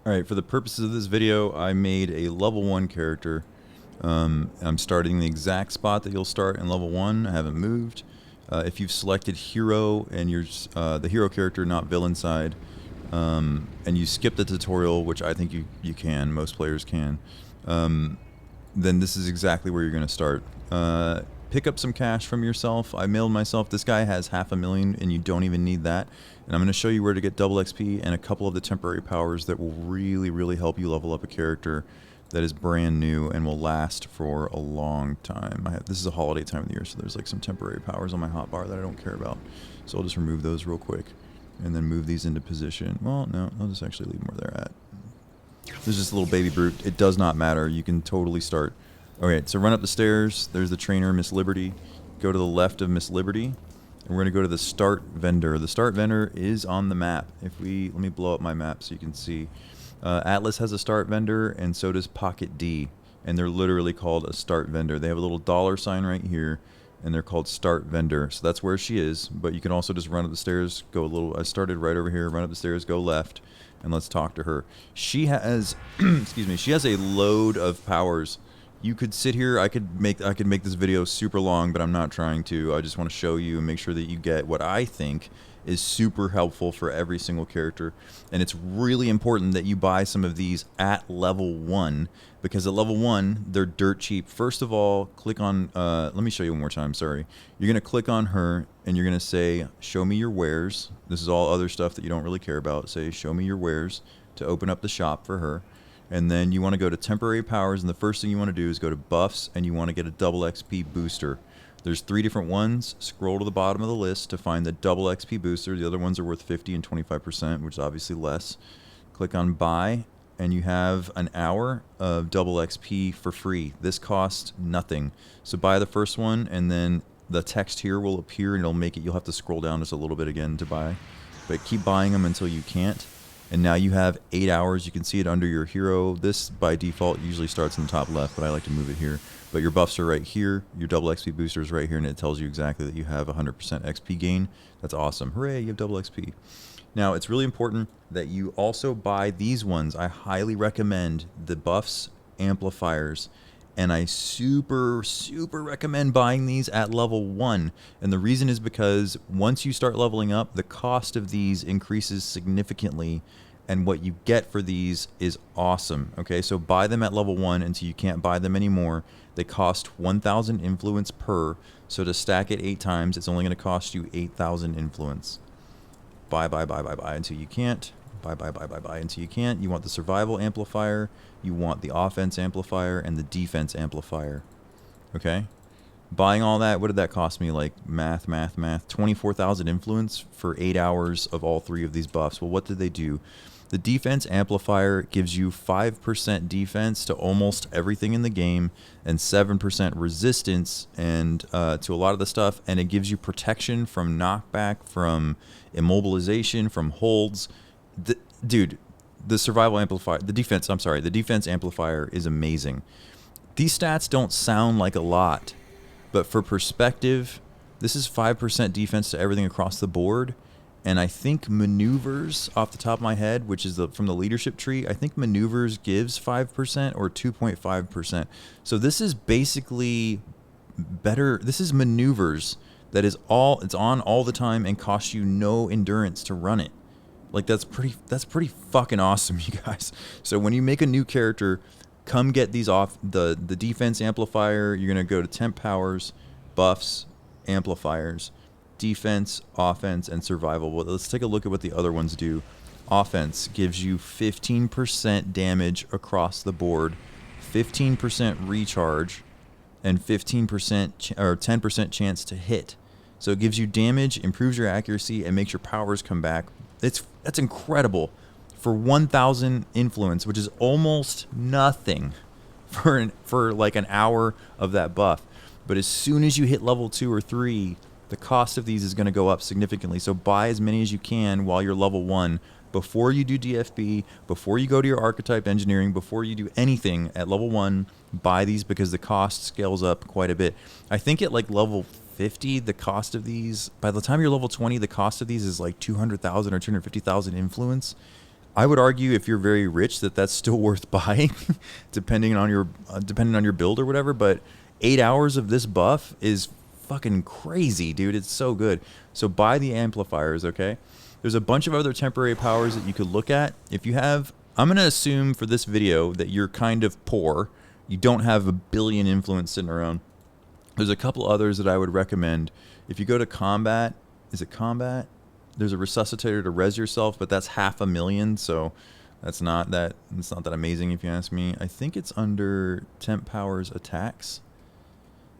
Alright, for the purposes of this video, I made a level 1 character. I'm starting the exact spot that you'll start in level 1. I haven't moved. If you've selected hero and you're the hero character, not villain side, and you skip the tutorial, which I think you can, most players can, then this is exactly where you're going to start. Pick up some cash from yourself. I mailed myself. This guy has 500,000 and you don't even need that. And I'm going to show you where to get double XP and a couple of the temporary powers that will really help you level up a character that is brand new and will last for a long time. This is a holiday time of the year, so there's like some temporary powers on my hotbar that I don't care about. So I'll just remove those real quick and then move these into position. Well, no, I'll just actually leave them where they're at. There's just a little baby brute. It does not matter. You can totally start. Alright, so run up the stairs. There's the trainer, Miss Liberty. Go to the left of Miss Liberty. And we're going to go to the start vendor. The start vendor is on the map. Let me blow up my map so you can see. Atlas has a start vendor, and so does Pocket D. And they're literally called a start vendor. They have a little dollar sign right here, and they're called start vendor. So that's where she is. But you can also just run up the stairs, go a little. I started right over here. Run up the stairs, go left, and let's talk to her. She has, excuse me. She has a load of powers. You could sit here. I could make this video super long, but I'm not trying to. I just want to show you and make sure that you get what I think is super helpful for every single character. And it's really important that you buy some of these at level 1, because at level 1 they're dirt cheap. First of all, click on let me show you one more time, sorry. You're gonna click on her and you're gonna say show me your wares. This is all other stuff that you don't really care about. Say show me your wares to open up the shop for her. And then you want to go to temporary powers, and the first thing you want to do is go to buffs, and you want to get a double XP booster. There's 3 different ones. Scroll to the bottom of the list to find the double XP booster. The other ones are worth 50 and 25%, which is obviously less. Click on buy, and you have an hour of double XP for free. This costs nothing. So buy the first one, and then the text here will appear, and it'll make it. You'll have to scroll down just a little bit again to buy, but keep buying them until you can't. And now you have 8 hours. You can see it under your hero. This, by default, usually starts in the top left, but I like to move it here. But your buffs are right here. Your double XP booster is right here, and it tells you exactly that you have 100% XP gain. That's awesome. Hooray, you have double XP. Now, it's really important that you also buy these ones. I highly recommend the buffs, amplifiers, and I super recommend buying these at level 1. And the reason is because once you start leveling up, the cost of these increases significantly, and what you get for these is awesome. Okay, so buy them at level 1 until you can't buy them anymore. They cost 1,000 influence per, so to stack it 8 times, it's only going to cost you 8,000 influence. Buy until you can't. Buy until you can't. You want the survival amplifier, you want the offense amplifier, and the defense amplifier. Okay? Buying all that, what did that cost me? Like math. 24,000 influence for 8 hours of all 3 of these buffs. Well, what did they do? The defense amplifier gives you 5% defense to almost everything in the game, and 7% resistance and to a lot of the stuff, and it gives you protection from knockback, from immobilization, from holds. Dude, the survival amplifier, the defense amplifier is amazing. These stats don't sound like a lot, but for perspective, this is 5% defense to everything across the board. And I think maneuvers, off the top of my head, which is from the leadership tree, I think maneuvers gives 5% or 2.5%. So this is basically better. This is maneuvers that is it's on all the time and costs you no endurance to run it. Like that's pretty fucking awesome, you guys. So when you make a new character, come get these off the defense amplifier. You're gonna go to temp powers, buffs, amplifiers, defense, offense, and survival. Well, let's take a look at what the other ones do. Offense gives you 15% damage across the board, 15% recharge, and 15% or 10% chance to hit. So it gives you damage, improves your accuracy, and makes your powers come back. That's incredible for 1,000 influence, which is almost nothing for like an hour of that buff. But as soon as you hit level 2 or 3, the cost of these is going to go up significantly. So buy as many as you can while you're level 1, before you do DFB, before you go to your archetype engineering, before you do anything at level 1. Buy these because the cost scales up quite a bit. I think at like level 50, the cost of these, by the time you're level 20, the cost of these is like 200,000 or 250,000 influence. I would argue if you're very rich that that's still worth buying, depending on your build or whatever. But 8 hours of this buff is fucking crazy, dude. It's so good. So buy the amplifiers, okay? There's a bunch of other temporary powers that you could look at. If you have, I'm gonna assume for this video that you're kind of poor. You don't have a billion influence sitting around. There's a couple others that I would recommend. If you go to combat, is it combat? There's a resuscitator to res yourself, but that's 500,000, so it's not that amazing if you ask me. I think it's under temp powers attacks.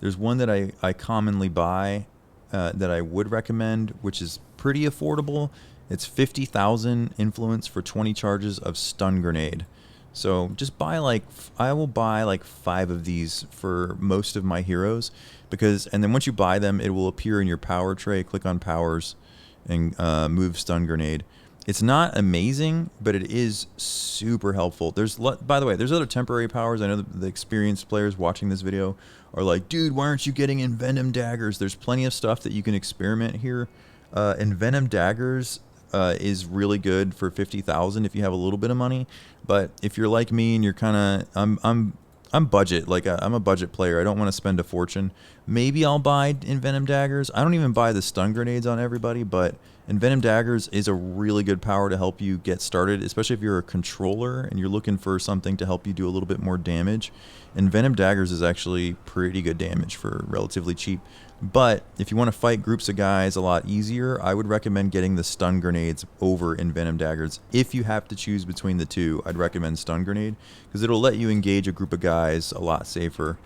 There's one that I commonly buy that I would recommend, which is pretty affordable. It's 50,000 influence for 20 charges of stun grenade. So just buy I will buy like 5 of these for most of my heroes, and then once you buy them, it will appear in your power tray. Click on powers and move stun grenade. It's not amazing, but it is super helpful. By the way, there's other temporary powers. I know the experienced players watching this video are like, dude, why aren't you getting Envenom daggers? There's plenty of stuff that you can experiment here. Envenom daggers is really good for 50,000 if you have a little bit of money. But if you're like me and you're kind of, I'm budget, I'm a budget player. I don't want to spend a fortune. Maybe I'll buy Envenom daggers. I don't even buy the stun grenades on everybody, but Envenom daggers is a really good power to help you get started, especially if you're a controller and you're looking for something to help you do a little bit more damage. Envenom daggers is actually pretty good damage for relatively cheap. But if you want to fight groups of guys a lot easier, I would recommend getting the stun grenades over Envenom daggers. If you have to choose between the two, I'd recommend stun grenade because it'll let you engage a group of guys a lot safer.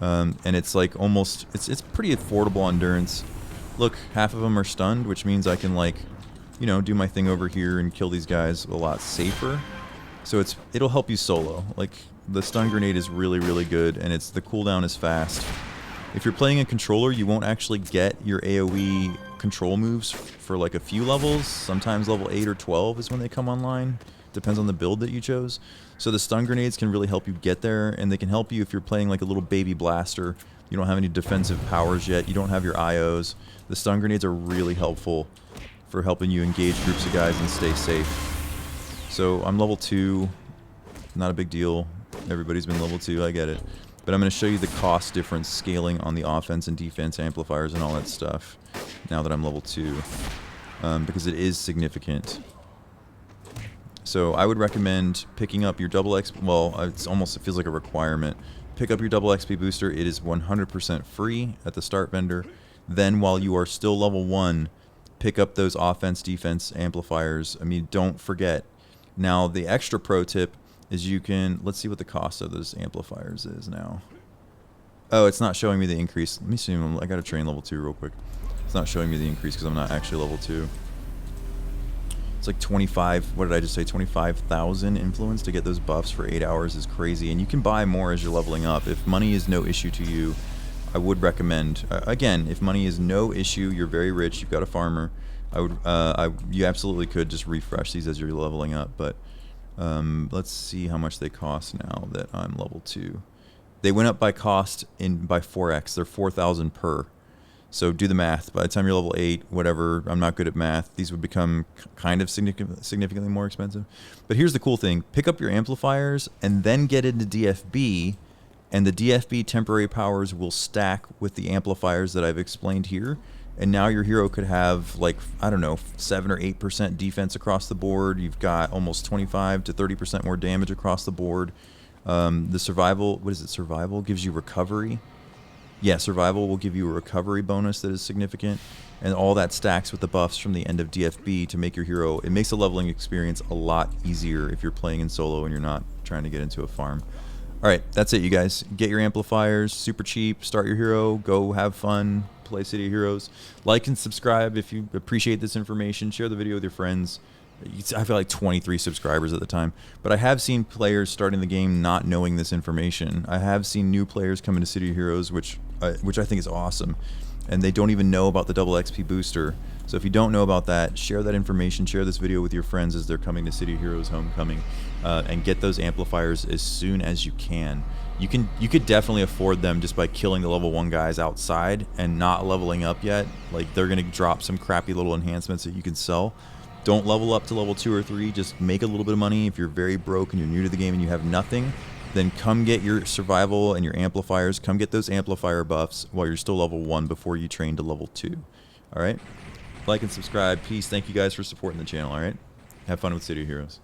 And it's like it's pretty affordable endurance. Look, half of them are stunned, which means I can do my thing over here and kill these guys a lot safer. So it'll help you solo. Like the stun grenade is really, really good, and the cooldown is fast. If you're playing a controller, you won't actually get your AoE control moves for like a few levels. Sometimes level 8 or 12 is when they come online. Depends on the build that you chose. So the stun grenades can really help you get there, and they can help you if you're playing like a little baby blaster. You don't have any defensive powers yet. You don't have your IOs. The stun grenades are really helpful for helping you engage groups of guys and stay safe. So I'm level 2. Not a big deal. Everybody's been level 2. I get it. But I'm going to show you the cost difference scaling on the offense and defense amplifiers and all that stuff now that I'm level 2, because it is significant. So I would recommend picking up your double XP. Well, it feels like a requirement. Pick up your double XP booster. It is 100% free at the start vendor. Then while you are still level 1, pick up those offense defense amplifiers. I mean, don't forget. Now the extra pro tip is let's see what the cost of those amplifiers is now. Oh, it's not showing me the increase. Let me see. I gotta train level 2 real quick. It's not showing me the increase because I'm not actually level 2. It's like 25, what did I just say? 25,000 influence to get those buffs for 8 hours is crazy. And you can buy more as you're leveling up. If money is no issue to you, I would recommend, again, if money is no issue, you're very rich, you've got a farmer, you absolutely could just refresh these as you're leveling up. But let's see how much they cost now that I'm level 2. They went up by cost by 4x. They're 4,000 per. So do the math. By the time you're level 8, whatever, I'm not good at math, these would become kind of significantly more expensive. But here's the cool thing. Pick up your amplifiers and then get into DFB, and the DFB temporary powers will stack with the amplifiers that I've explained here. And now your hero could have, like, I don't know, 7 or 8% defense across the board. You've got almost 25 to 30% more damage across the board. The survival, what is it? Survival gives you recovery. Yeah, survival will give you a recovery bonus that is significant. And all that stacks with the buffs from the end of DFB to make your hero. It makes the leveling experience a lot easier if you're playing in solo and you're not trying to get into a farm. All right, that's it, you guys. Get your amplifiers, super cheap. Start your hero. Go have fun. Play City of Heroes. Like and subscribe if you appreciate this information. Share the video with your friends. I feel like 23 subscribers at the time. But I have seen players starting the game not knowing this information. I have seen new players come into City of Heroes, which I think is awesome. And they don't even know about the double XP booster. So if you don't know about that, share that information. Share this video with your friends as they're coming to City of Heroes Homecoming. And get those amplifiers as soon as you can. You could definitely afford them just by killing the level 1 guys outside and not leveling up yet. Like, they're going to drop some crappy little enhancements that you can sell. Don't level up to level 2 or 3. Just make a little bit of money. If you're very broke and you're new to the game and you have nothing, then come get your survival and your amplifiers. Come get those amplifier buffs while you're still level 1 before you train to level 2. Alright? Like and subscribe. Peace. Thank you guys for supporting the channel, alright? Have fun with City of Heroes.